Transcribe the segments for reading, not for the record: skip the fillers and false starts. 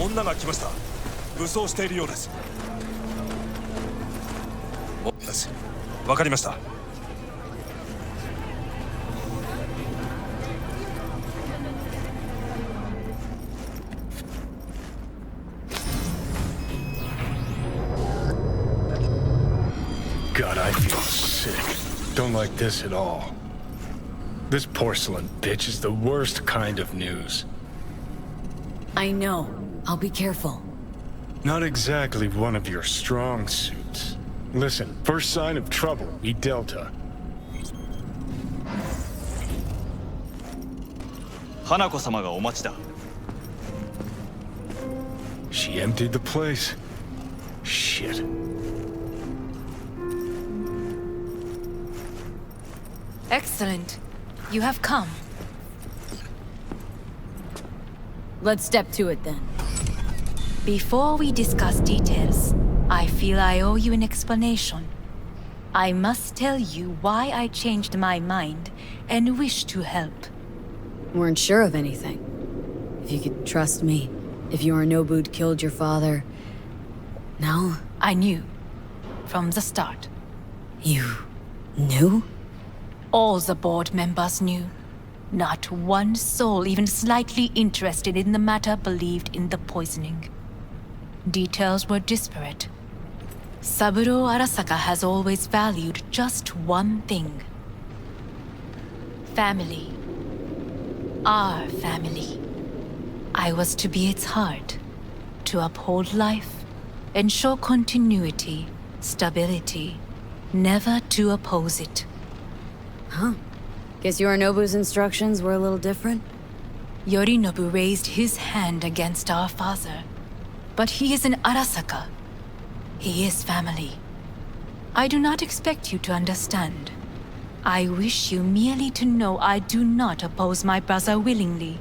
女が来ました。武装しているようです。わかりました。God, I feel sick. Don't like this at all. This porcelain bitch is the worst kind of news. I know. I'll be careful. Not exactly one of your strong suits. Listen, first sign of trouble, we Delta. Hanako-sama ga omachi da. She emptied the place. Shit. Excellent. You have come. Let's step to it then. Before we discuss details, I feel I owe you an explanation. I must tell you why I changed my mind and wish to help. Weren't sure of anything. If you could trust me, if Yorinobu'd killed your father... No? I knew. From the start. You... knew? All the board members knew. Not one soul even slightly interested in the matter believed in the poisoning. Details were disparate. Saburo Arasaka has always valued just one thing. Family. Our family. I was to be its heart, to uphold life, ensure continuity, stability, never to oppose it. Huh. Guess Yorinobu's instructions were a little different? Yorinobu raised his hand against our father. But he is an Arasaka. He is family. I do not expect you to understand. I wish you merely to know I do not oppose my brother willingly.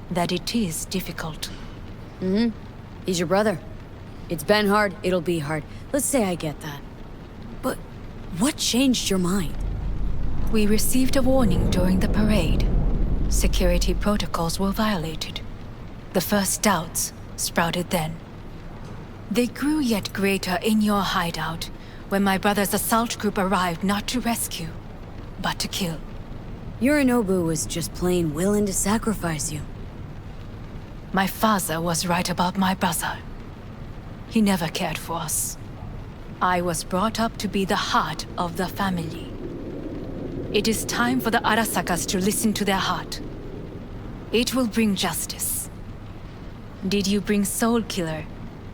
That it is difficult. He's your brother. It's been hard, it'll be hard. Let's say I get that. But what changed your mind? We received a warning during the parade. Security protocols were violated. The first doubts sprouted then. They grew yet greater in your hideout when my brother's assault group arrived not to rescue, but to kill. Yorinobu was just plain willing to sacrifice you. My father was right about my brother. He never cared for us. I was brought up to be the heart of the family. It is time for the Arasakas to listen to their heart. It will bring justice. Did you bring Soul Killer,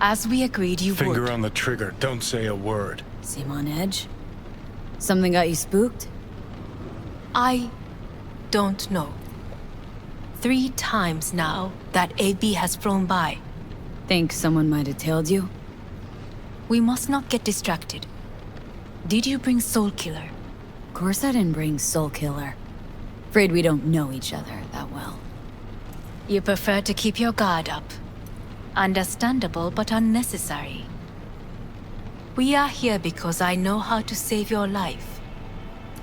as we agreed you would? Finger on the trigger, don't say a word. Seem on edge? Something got you spooked? I don't know. 3 times now that AB has flown by. Think someone might have tailed you? We must not get distracted. Did you bring Soul Killer? Of course I didn't bring Soul Killer. Afraid we don't know each other that well. You prefer to keep your guard up. Understandable but unnecessary. We are here because I know how to save your life.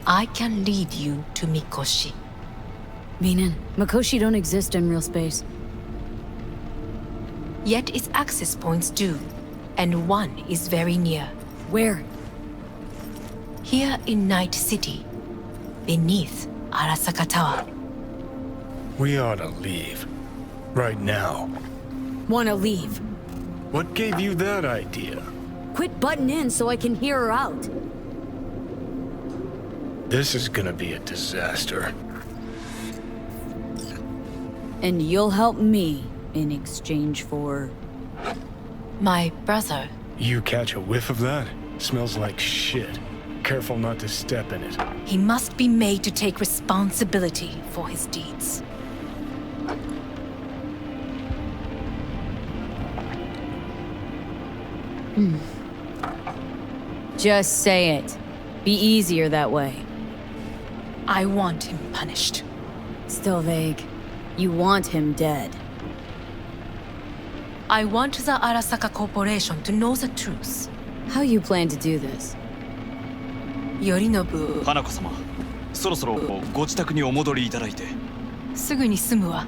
I can lead you to Mikoshi. Meaning, Mikoshi don't exist in real space. Yet its access points do, and one is very near. Where? Here in Night City, beneath Arasaka Tower. We ought to leave. Right now. Wanna leave? What gave you that idea? Quit butting in so I can hear her out. This is gonna be a disaster. And you'll help me in exchange for... My brother. You catch a whiff of that? Smells like shit. Careful not to step in it. He must be made to take responsibility for his deeds. Just say it. Be easier that way. I want him punished. Still vague. You want him dead. I want the Arasaka Corporation to know the truth. How you plan to do this? Yorinobu... 花子様、そろそろご自宅にお戻りいただいて。すぐに済むわ。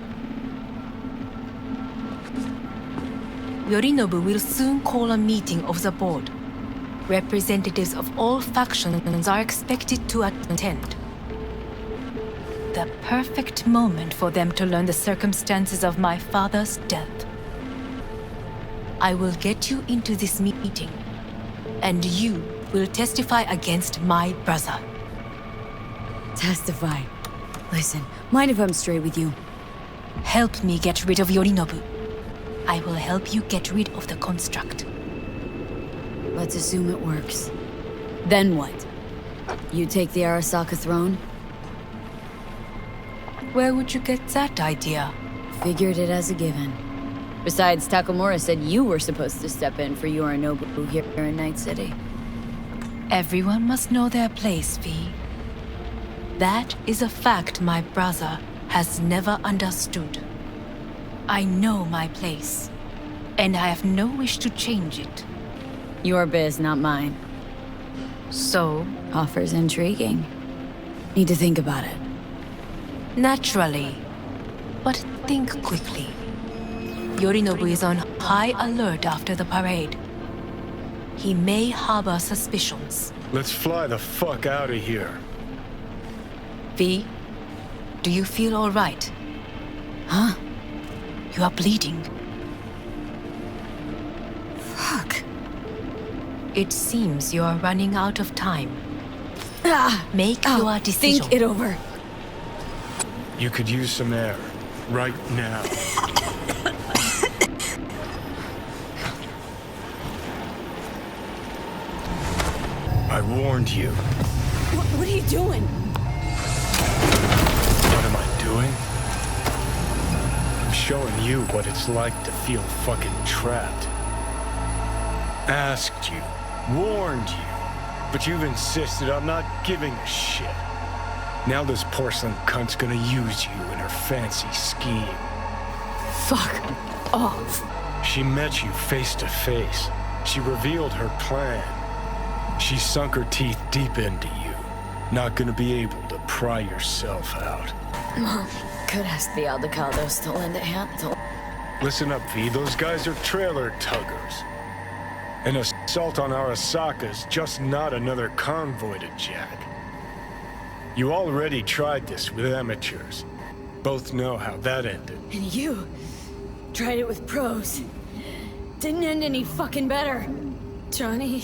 Yorinobu will soon call a meeting of the board. Representatives of all factions are expected to attend. The perfect moment for them to learn the circumstances of my father's death. I will get you into this meeting, and you will testify against my brother. Testify. Listen, mind if I'm straight with you? Help me get rid of Yorinobu. I will help you get rid of the construct. Let's assume it works. Then what? You take the Arasaka throne? Where would you get that idea? Figured it as a given. Besides, Takamura said you were supposed to step in for Yorinobu here in Night City. Everyone must know their place, V. That is a fact my brother has never understood. I know my place, and I have no wish to change it. Your biz, not mine. So, Offer's intriguing. Need to think about it. naturally, but think quickly. Yorinobu is on high alert after the parade. He may harbor suspicions. Let's fly the fuck out of here. V, do you feel all right? Huh? You are bleeding. Fuck. It seems you are running out of time. Make your decision. Think it over. You could use some air. Right now. I warned you. What are you doing? What am I doing? I'm showing you what it's like to feel fucking trapped. Asked you, warned you, but you've insisted on not giving a shit. Now this porcelain cunt's gonna use you in her fancy scheme. Fuck off. She met you face to face. She revealed her plan. She sunk her teeth deep into you. Not gonna be able to pry yourself out. Could ask the Aldecaldos to lend a hand to... Listen up, V. Those guys are trailer tuggers. An assault on Arasaka's just not another convoy to jack. You already tried this with amateurs. Both know how that ended. And you tried it with pros. Didn't end any fucking better, Johnny.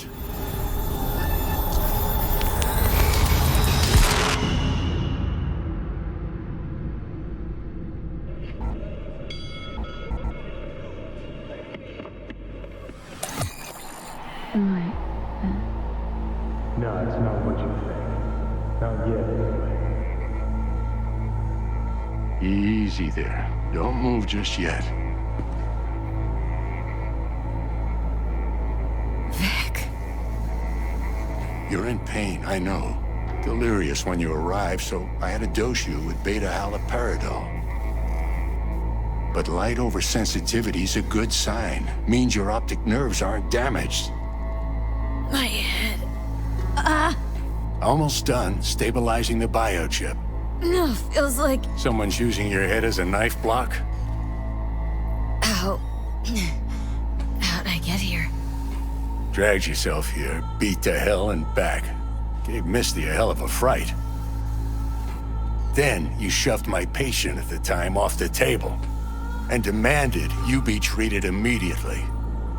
No, it's not what you think. Not yet, anyway. Easy there. Don't move just yet. Vic. You're in pain, I know. Delirious when you arrived, so I had to dose you with beta-haloperidol. But light oversensitivity's a good sign. Means your optic nerves aren't damaged. My head. Almost done stabilizing the biochip. No, feels like... Someone's using your head as a knife block? How... How'd I get here? Dragged yourself here, beat to hell and back. Gave Misty a hell of a fright. Then you shoved my patient at the time off the table and demanded you be treated immediately.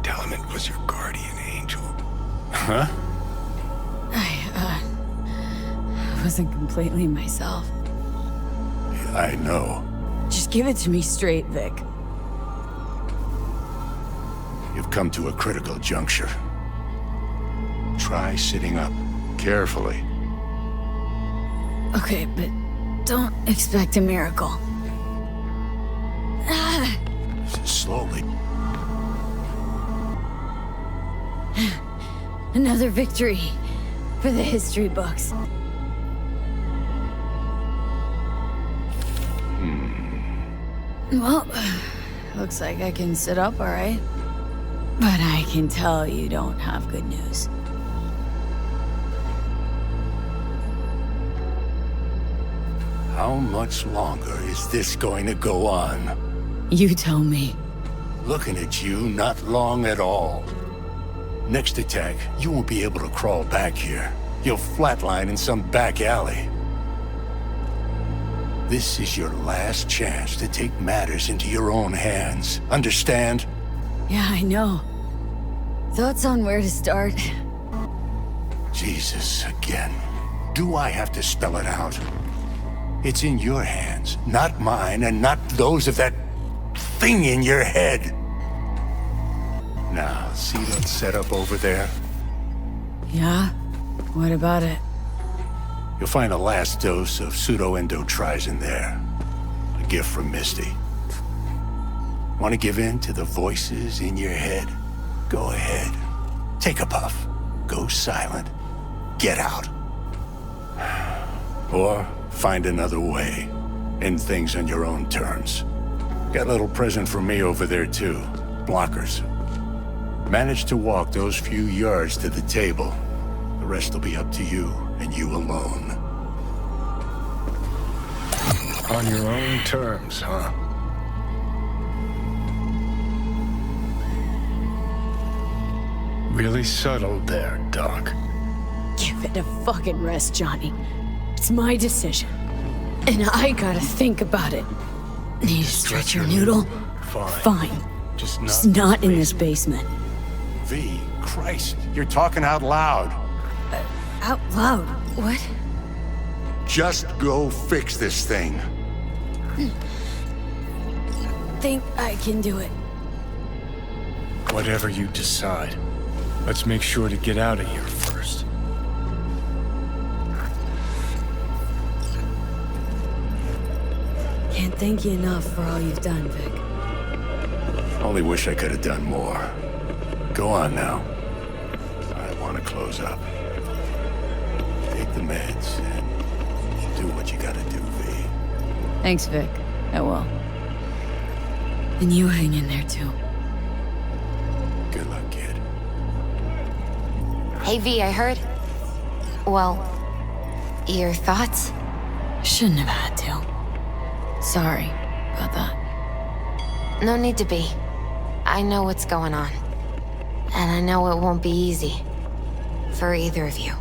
Tell him it was your guardian angel. Huh? I wasn't completely myself. I know. Just give it to me straight, Vic. You've come to a critical juncture. Try sitting up, carefully. Okay, but don't expect a miracle. Slowly. Another victory for the history books. Well, looks like I can sit up all right. But I can tell you don't have good news. How much longer is this going to go on? You tell me. Looking at you, not long at all. Next attack, you won't be able to crawl back here. You'll flatline in some back alley. This is your last chance to take matters into your own hands. Understand? Yeah, I know. Thoughts on where to start? Jesus, again. Do I have to spell it out? It's in your hands, not mine, and not those of that thing in your head. Now, see that setup over there? Yeah? What about it? You'll find a last dose of pseudo-endotrizin there. A gift from Misty. Want to give in to the voices in your head? Go ahead. Take a puff. Go silent. Get out. Or find another way. End things on your own terms. Got a little present for me over there, too. Blockers. Manage to walk those few yards to the table. The rest will be up to you, and you alone. On your own terms, huh? Really subtle there, Doc. Give it a fucking rest, Johnny. It's my decision. And I gotta think about it. Need to stretch your noodle? Fine. Just not in this basement. V, Christ, you're talking out loud. Out loud? What? Just go fix this thing. Think I can do it. Whatever you decide. Let's make sure to get out of here first. Can't thank you enough for all you've done, Vic. Only wish I could have done more. Go on now. I want to close up. Take the meds and do what you gotta do, V. Thanks, Vic. I will. And you hang in there, too. Good luck, kid. Hey, V, I heard. Well, your thoughts? Shouldn't have had to. Sorry about that. No need to be. I know what's going on. And I know it won't be easy. For either of you.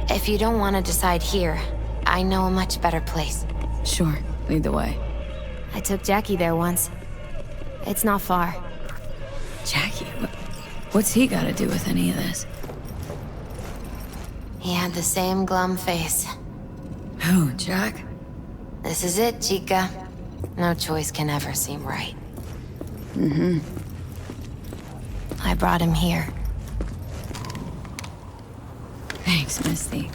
If you don't want to decide here, I know a much better place. Sure, lead the way. I took Jackie there once. It's not far. Jackie, what's he got to do with any of this? He had the same glum face. Who, Jack? This is it, Chica. No choice can ever seem right. Mm-hmm. I brought him here. Thanks, Misty.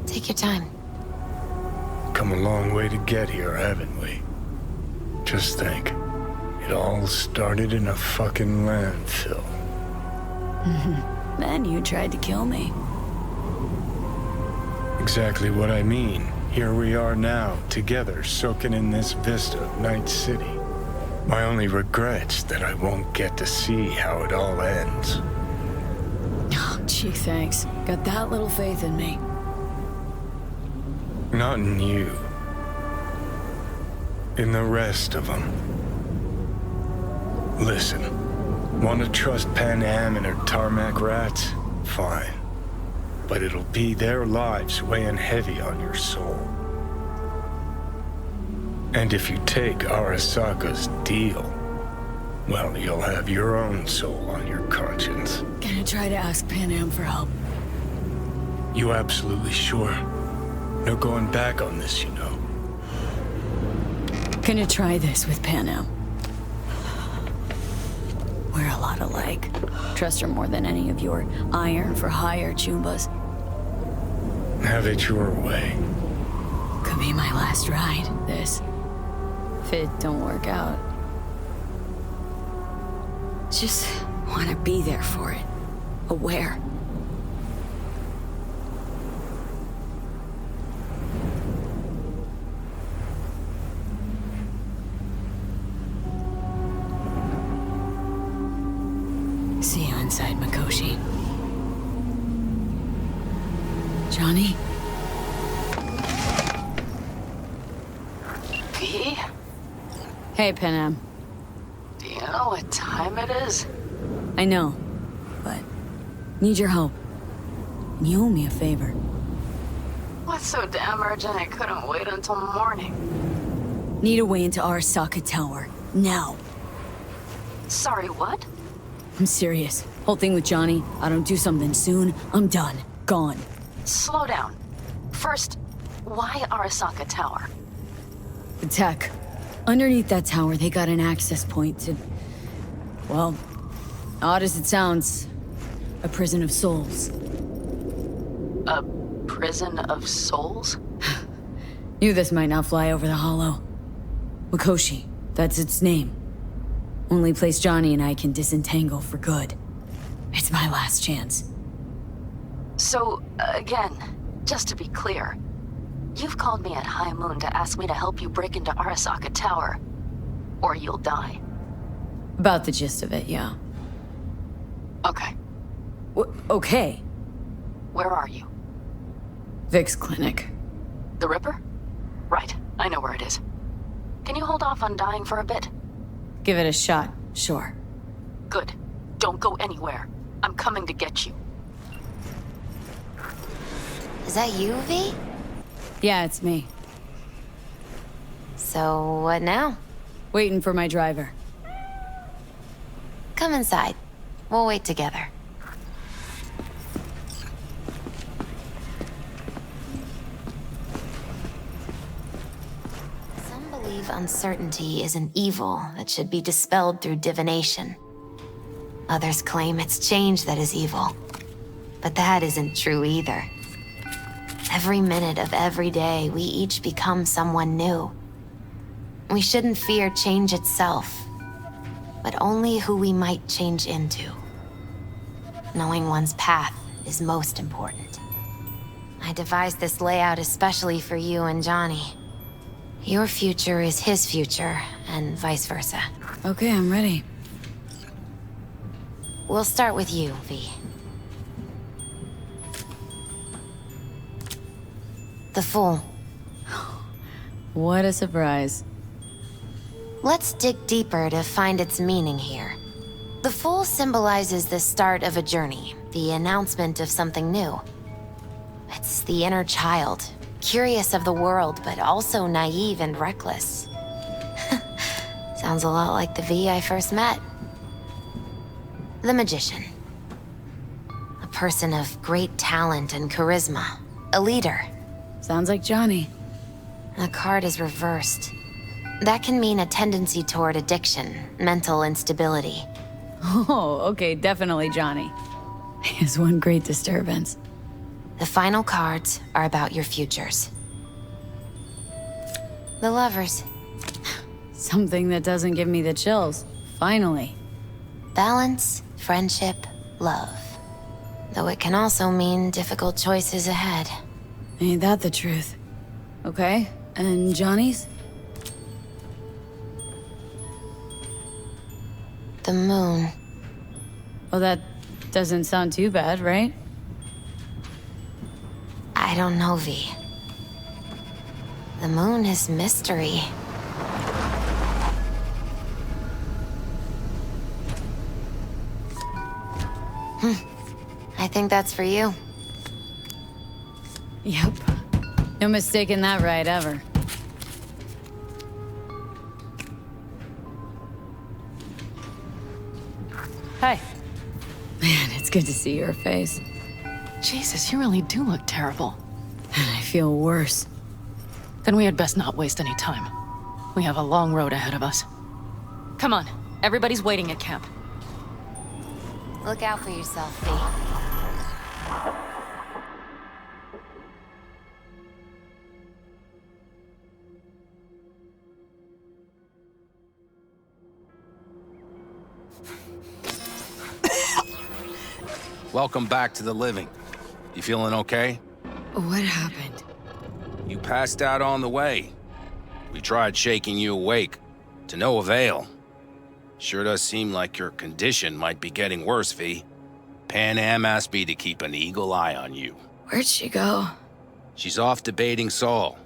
Take your time. Come a long way to get here, haven't we? Just think. It all started in a fucking landfill. Then you tried to kill me. Exactly what I mean. Here we are now, together, soaking in this vista of Night City. My only regret's that I won't get to see how it all ends. Oh, gee, thanks. Got that little faith in me. Not in you. In the rest of them. Listen, want to trust Pan Am and her tarmac rats? Fine. But it'll be their lives weighing heavy on your soul. And if you take Arasaka's deal, well, you'll have your own soul on your conscience. Gonna try to ask Pan Am for help. You absolutely sure? No going back on this, you know. Gonna try this with Pan Am. We're a lot alike. Trust her more than any of your iron for hire Chumbas. Have it your way. Could be my last ride, this. If it don't work out. Just want to be there for it. Aware. See you inside, Mikoshi. Johnny? V? Hey, Panam. Do you know what time it is? I know, but need your help. And you owe me a favor. What's so damn urgent I couldn't wait until morning? Need a way into Arasaka Tower. Now. Sorry, what? I'm serious. Whole thing with Johnny, I don't do something soon, I'm done. Gone. Slow down. First, why Arasaka Tower? The tech. Underneath that tower, they got an access point to... well, odd as it sounds, a prison of souls. A prison of souls? Knew this might not fly over the hollow. Mikoshi, that's its name. Only place Johnny and I can disentangle for good. It's my last chance. So, again, just to be clear, you've called me at High Moon to ask me to help you break into Arasaka Tower, or you'll die. About the gist of it, yeah. Okay, Okay. where are you? Vic's clinic. The Ripper? Right, I know where it is. Can you hold off on dying for a bit? Give it a shot, sure. Good. Don't go anywhere. I'm coming to get you. Is that you, V? Yeah, it's me. So, what now? Waiting for my driver. Come inside. We'll wait together. Some believe uncertainty is an evil that should be dispelled through divination. Others claim it's change that is evil. But that isn't true either. Every minute of every day, we each become someone new. We shouldn't fear change itself, but only who we might change into. Knowing one's path is most important. I devised this layout especially for you and Johnny. Your future is his future, and vice versa. Okay, I'm ready. We'll start with you, V. The Fool. What a surprise. Let's dig deeper to find its meaning here. The Fool symbolizes the start of a journey, the announcement of something new. It's the inner child, curious of the world, but also naive and reckless. Sounds a lot like the V I first met. The Magician. A person of great talent and charisma. A leader. Sounds like Johnny. The card is reversed. That can mean a tendency toward addiction, mental instability. Oh, okay, definitely Johnny. He has one great disturbance. The final cards are about your futures. The Lovers. Something that doesn't give me the chills. Finally. Balance, friendship, love. Though it can also mean difficult choices ahead. Ain't that the truth? Okay, and Johnny's? The Moon. Well, that doesn't sound too bad, right? I don't know, V. The Moon is mystery. I think that's for you. Yep. No mistaking that right, ever. Hey. Man, it's good to see your face. Jesus, you really do look terrible. And I feel worse. Then we had best not waste any time. We have a long road ahead of us. Come on, everybody's waiting at camp. Look out for yourself, V. Welcome back to the living. You feeling okay? What happened? You passed out on the way. We tried shaking you awake, to no avail. Sure does seem like your condition might be getting worse, V. Panam asked me to keep an eagle eye on you. Where'd she go? She's off debating Saul.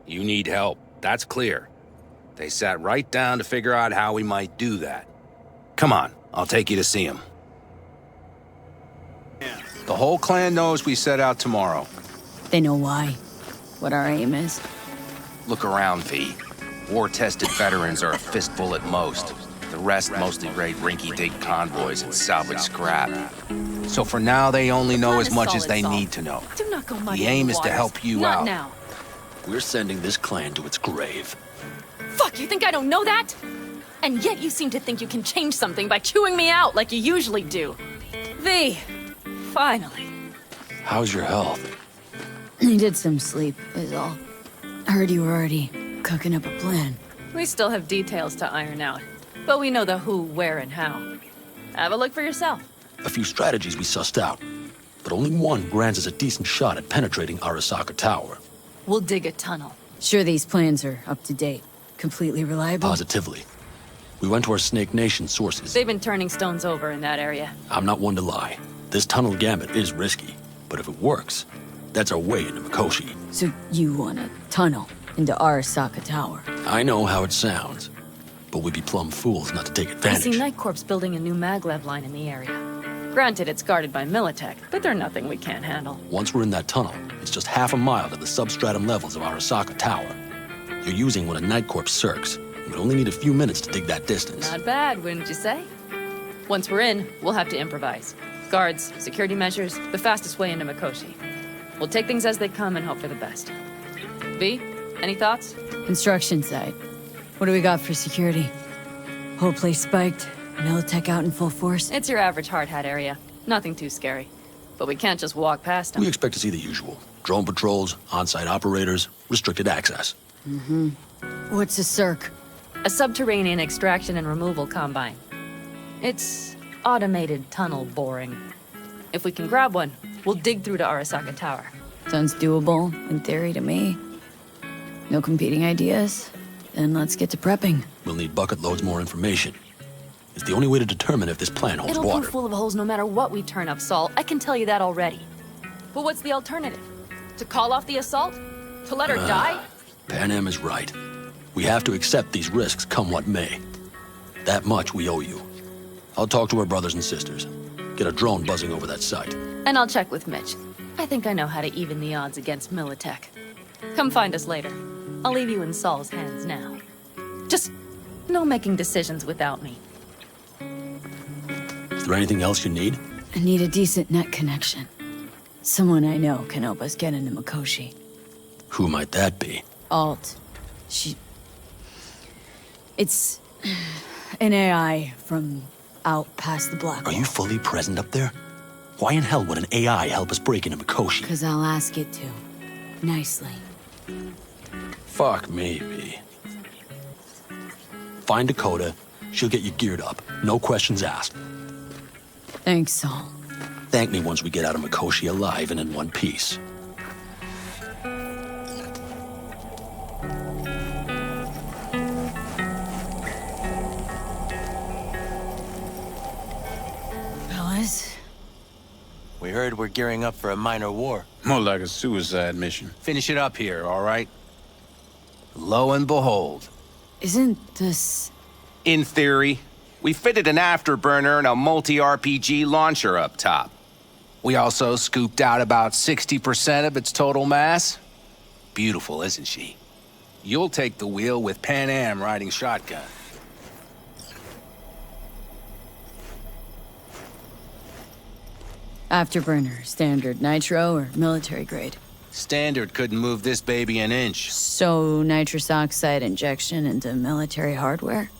You need help, that's clear. They sat right down to figure out how we might do that. Come on, I'll take you to see them. The whole clan knows we set out tomorrow. They know why. What our aim is. Look around, V. War-tested veterans are a fistful at most. The rest mostly raid rinky-dink convoys and salvage scrap. So for now, they only know as much as they need to know. Do not go The muddying aim the is to waters. help you Not out. now. We're sending this clan to its grave. Fuck, you think I don't know that? And yet you seem to think you can change something by chewing me out like you usually do. V, finally. How's your health? Needed some sleep, is all. Heard you were already cooking up a plan. We still have details to iron out, but we know the who, where, and how. Have a look for yourself. A few strategies we sussed out, but only one grants us a decent shot at penetrating Arasaka Tower. We'll dig a tunnel. Sure these plans are up to date. Completely reliable? Positively. We went to our Snake Nation sources. They've been turning stones over in that area. I'm not one to lie. This tunnel gambit is risky, but if it works, that's our way into Mikoshi. So you want a tunnel into Arasaka Tower? I know how it sounds, but we'd be plumb fools not to take I advantage. see Night Corps building a new maglev line in the area. Granted, it's guarded by Militech, but they're nothing we can't handle. Once we're in that tunnel, it's just half a mile to the substratum levels of Arasaka Tower. You're using one of Night Corps circs. We'd only need a few minutes to dig that distance. Not bad, wouldn't you say? Once we're in, we'll have to improvise. Guards, security measures, the fastest way into Mikoshi. We'll take things as they come and hope for the best. V, any thoughts? Construction site. What do we got for security? Whole place spiked. Militech out in full force. It's your average hard hat area. Nothing too scary. But we can't just walk past them. We expect to see the usual. Drone patrols, on-site operators, restricted access. What's a circ? A subterranean extraction and removal combine. It's automated tunnel boring. If we can grab one, we'll dig through to Arasaka Tower. Sounds doable, in theory to me. No competing ideas? Then let's get to prepping. We'll need bucket loads more information. It's the only way to determine if this plan holds It'll water. prove full of holes no matter what we turn up, Saul. I can tell you that already. But what's the alternative? To call off the assault? To let her die? Pan Am is right. We have to accept these risks come what may. That much we owe you. I'll talk to our brothers and sisters. Get a drone buzzing over that site. And I'll check with Mitch. I think I know how to even the odds against Militech. Come find us later. I'll leave you in Saul's hands now. Just no making decisions without me. Is there anything else you need? I need a decent net connection. Someone I know can help us get into Mikoshi. Who might that be? Alt. It's an AI from out past the Black Are Wall. you fully present up there? Why in hell would an AI help us break into Mikoshi? Because I'll ask it to. Nicely. Fuck me, V. Find Dakota. She'll get you geared up. No questions asked. Thanks, Saul. Thank me once we get out of Mikoshi alive and in one piece. Fellas, We heard we're gearing up for a minor war. More like a suicide mission. Finish it up here, all right? Lo and behold. isn't this... In theory, we fitted an afterburner and a multi-RPG launcher up top. We also scooped out about 60% of its total mass. Beautiful, isn't she? You'll take the wheel with Pan Am riding shotgun. Afterburner, standard nitro or military grade? Standard couldn't move this baby an inch. So, nitrous oxide injection into military hardware?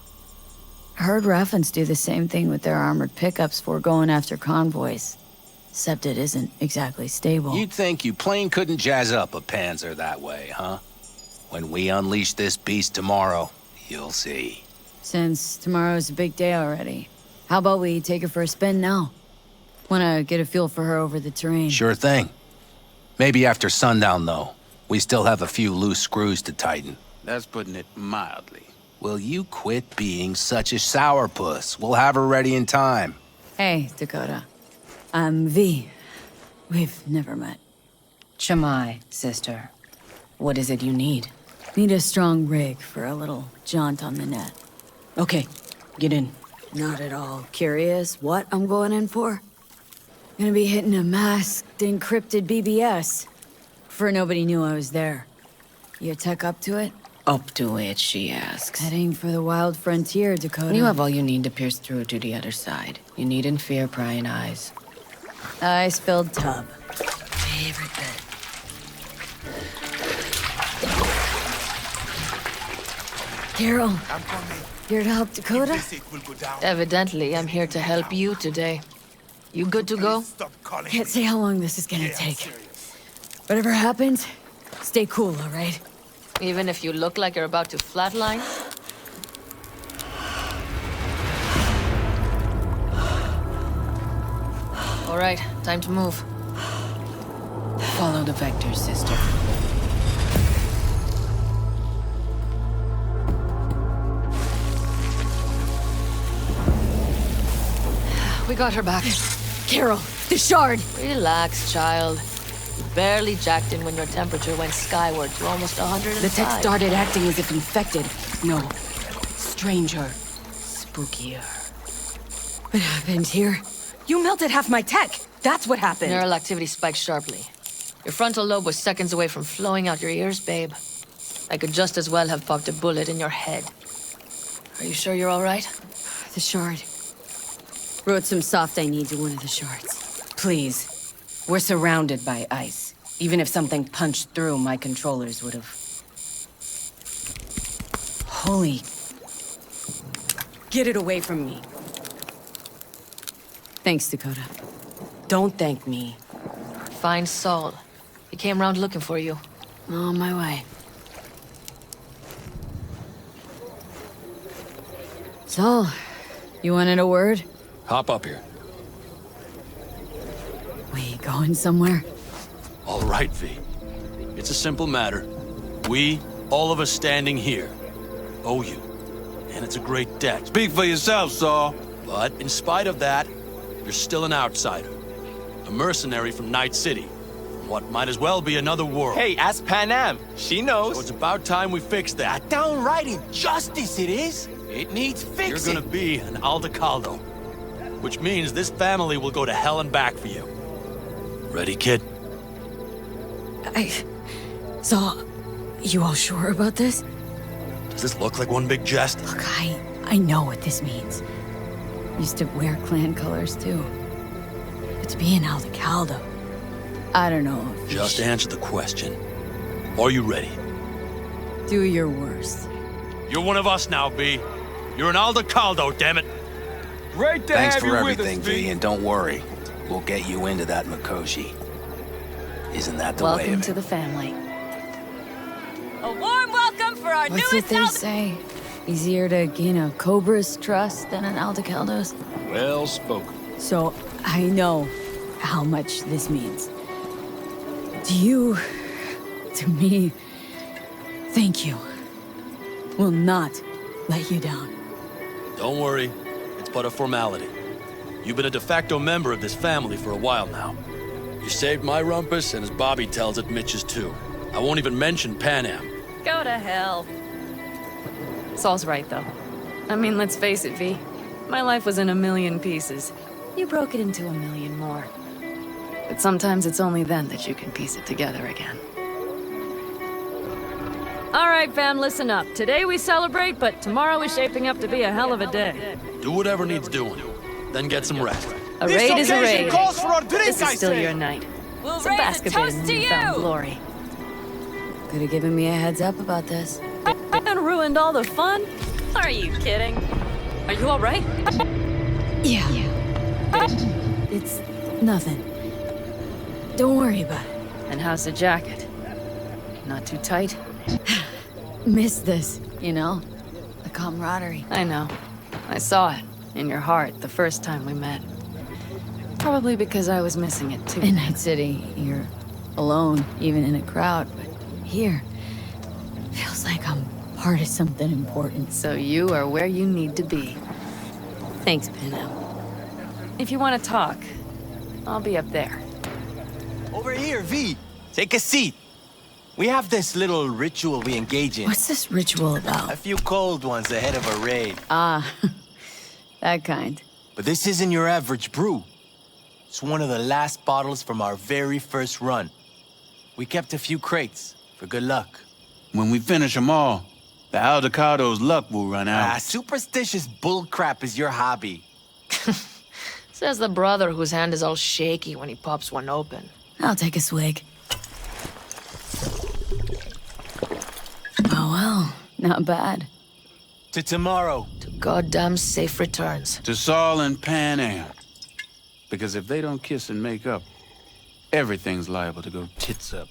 Heard Raffens do the same thing with their armored pickups for going after convoys. Except it isn't exactly stable. You'd think you plain couldn't jazz up a Panzer that way, huh? When we unleash this beast tomorrow, you'll see. Since tomorrow's a big day already, how about we take her for a spin now? Wanna get a feel for her over the terrain. Sure thing. Maybe after sundown, though. We still have a few loose screws to tighten. That's putting it mildly. Will you quit being such a sourpuss? We'll have her ready in time. Hey, Dakota. I'm V. We've never met. Shamai, sister. What is it you need? Need a strong rig for a little jaunt on the net. Okay, get in. Not at all curious what I'm going in for? Gonna be hitting a masked, encrypted BBS. For nobody knew I was there. You tech up to it? Up to it, she asks. Heading for the wild frontier, Dakota. You have all you need to pierce through to the other side. You needn't fear prying eyes. Ice-filled tub. Favorite bit. Carol, here to help Dakota? Evidently, I'm here to help you today. You good to go? Can't say how long this is gonna take. Whatever happens, stay cool, all right? Even if you look like you're about to flatline? All right, time to move. Follow the vectors, sister. We got her back. Carol, the shard! Relax, child. You barely jacked in when your temperature went skyward to almost 105. The tech started acting as if infected. No. Stranger. Spookier. What happened here? You melted half my tech! That's what happened! Neural activity spiked sharply. Your frontal lobe was seconds away from flowing out your ears, babe. I could just as well have popped a bullet in your head. Are you sure you're all right? The shard. Wrote some soft I need to one of the shards. Please. We're surrounded by ice. Even if something punched through, my controllers would have... Holy... Get it away from me. Thanks, Dakota. Don't thank me. Find Saul. He came round looking for you. On my way. Saul, you wanted a word? Hop up here. We going somewhere? All right, V. It's a simple matter. We, all of us standing here, owe you. And it's a great debt. Speak for yourself, Saul. But in spite of that, you're still an outsider. A mercenary from Night City. What might as well be another world. Hey, ask Panam. She knows. So it's about time we fix that. Downright injustice it is. It needs fixing. You're gonna be an Aldecaldo. Which means this family will go to hell and back for you. Ready, kid? Saul, you all sure about this? Does this look like one big jest? Look, I know what this means. Used to wear clan colors, too. But to be an Aldecaldo, I don't know if Just answer the question. Are you ready? do your worst. You're one of us now, B. You're an Aldecaldo, damn it. Great to Thanks have for you everything, with us, V, and don't worry. We'll get you into that Mikoshi. Isn't that the way Welcome of it? to the family. A warm welcome for our What's it newest they say? Easier to gain a Cobra'S trust than an Aldecaldo's? Well spoken. So, I know how much this means. To you, to me, thank you. Will not let you down. Don't worry. It's but a formality. You've been a de facto member of this family for a while now. You saved my rumpus, and as Bobby tells it, Mitch's too. I won't even mention Panam. Go to hell. Saul's right, though. I mean, let's face it, V. My life was in a million pieces. You broke it into a million more. But sometimes it's only then that you can piece it together again. All right, fam, listen up. Today we celebrate, but tomorrow is shaping up to be a hell of a day. Do whatever needs doing. Then get some rest. A raid is a raid. calls for a drink, This is I still say. your night. We'll It's a basket bit in newfound glory. Could have given me a heads up about this. And ruined all the fun? Are you kidding? Are you all right? Yeah. It's nothing. Don't worry about it. And how's the jacket? Not too tight? Miss this, you know? The camaraderie. I know. I saw it in your heart the first time we met. Probably because I was missing it too. In Night City, you're alone, even in a crowd, but here, feels like I'm part of something important. So you are where you need to be. Thanks, Pino. If you want to talk, I'll be up there. Over here, V. Take a seat. We have this little ritual we engage in. What's this ritual about? A few cold ones ahead of a raid. Ah, that kind. But this isn't your average brew. It's one of the last bottles from our very first run. We kept a few crates for good luck. When we finish them all, the Aldecado's luck will run out. Superstitious bullcrap is your hobby. Says the brother whose hand is all shaky when he pops one open. I'll take a swig. Oh well, not bad. To tomorrow. To goddamn safe returns. To Saul and Pan Am. Because if they don't kiss and make up, everything's liable to go tits up.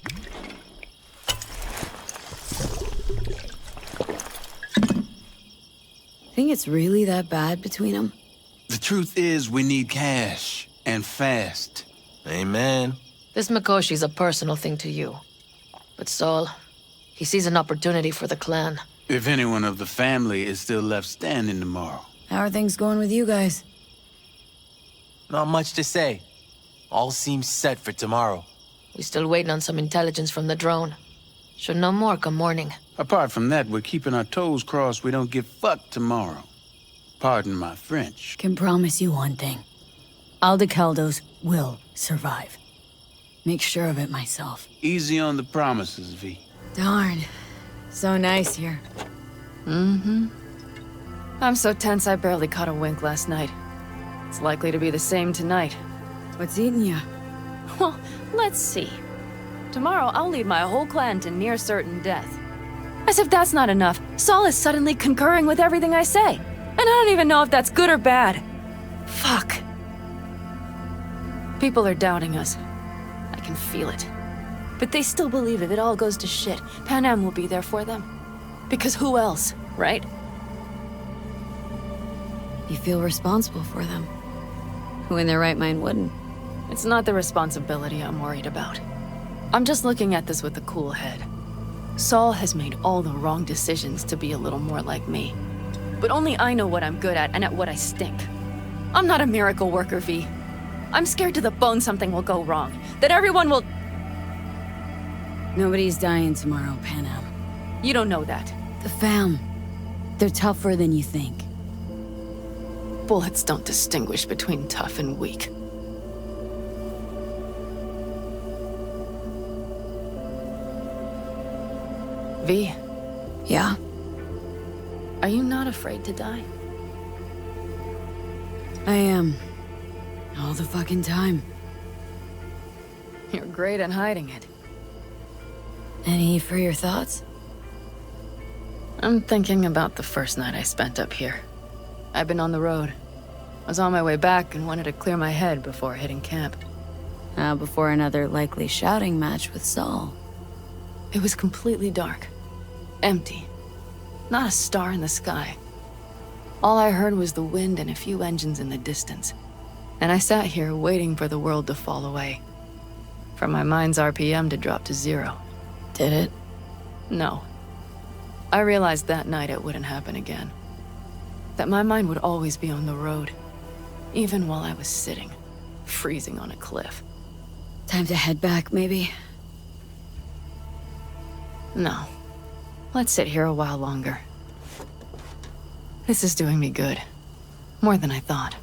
Think it's really that bad between them? The truth is, we need cash, and fast. Amen. This Mikoshi's a personal thing to you. But Saul, he sees an opportunity for the clan. If anyone of the family is still left standing tomorrow. How are things going with you guys? Not much to say. All seems set for tomorrow. We still waiting on some intelligence from the drone. Should know more come morning. Apart from that, we're keeping our toes crossed we don't get fucked tomorrow. Pardon my French. Can promise you one thing. Aldecaldos will survive. Make sure of it myself. Easy on the promises, V. Darn. So nice here. Mm-hmm. I'm so tense I barely caught a wink last night. It's likely to be the same tonight. What's eating you? Well, let's see. Tomorrow I'll lead my whole clan to near certain death. As if that's not enough, Saul is suddenly concurring with everything I say. And I don't even know if that's good or bad. Fuck. People are doubting us. I can feel it. But they still believe if it all goes to shit, Pan Am will be there for them. Because who else, right? You feel responsible for them. Who in their right mind wouldn't? It's not the responsibility I'm worried about. I'm just looking at this with a cool head. Saul has made all the wrong decisions to be a little more like me. But only I know what I'm good at and at what I stink. I'm not a miracle worker, V. I'm scared to the bone something will go wrong. That everyone will... Nobody's dying tomorrow, Pan Am. You don't know that. The fam. They're tougher than you think. Bullets don't distinguish between tough and weak. V. Yeah? Are you not afraid to die? I am. All the fucking time. You're great at hiding it. Any for your thoughts? I'm thinking about the first night I spent up here. I've been on the road. I was on my way back and wanted to clear my head before hitting camp. Before another likely shouting match with Saul. It was completely dark. Empty. Not a star in the sky. All I heard was the wind and a few engines in the distance. And I sat here waiting for the world to fall away. For my mind's RPM to drop to 0. Did it? No. I realized that night it wouldn't happen again. That my mind would always be on the road. Even while I was sitting, freezing on a cliff. Time to head back, maybe? No. Let's sit here a while longer. This is doing me good. More than I thought.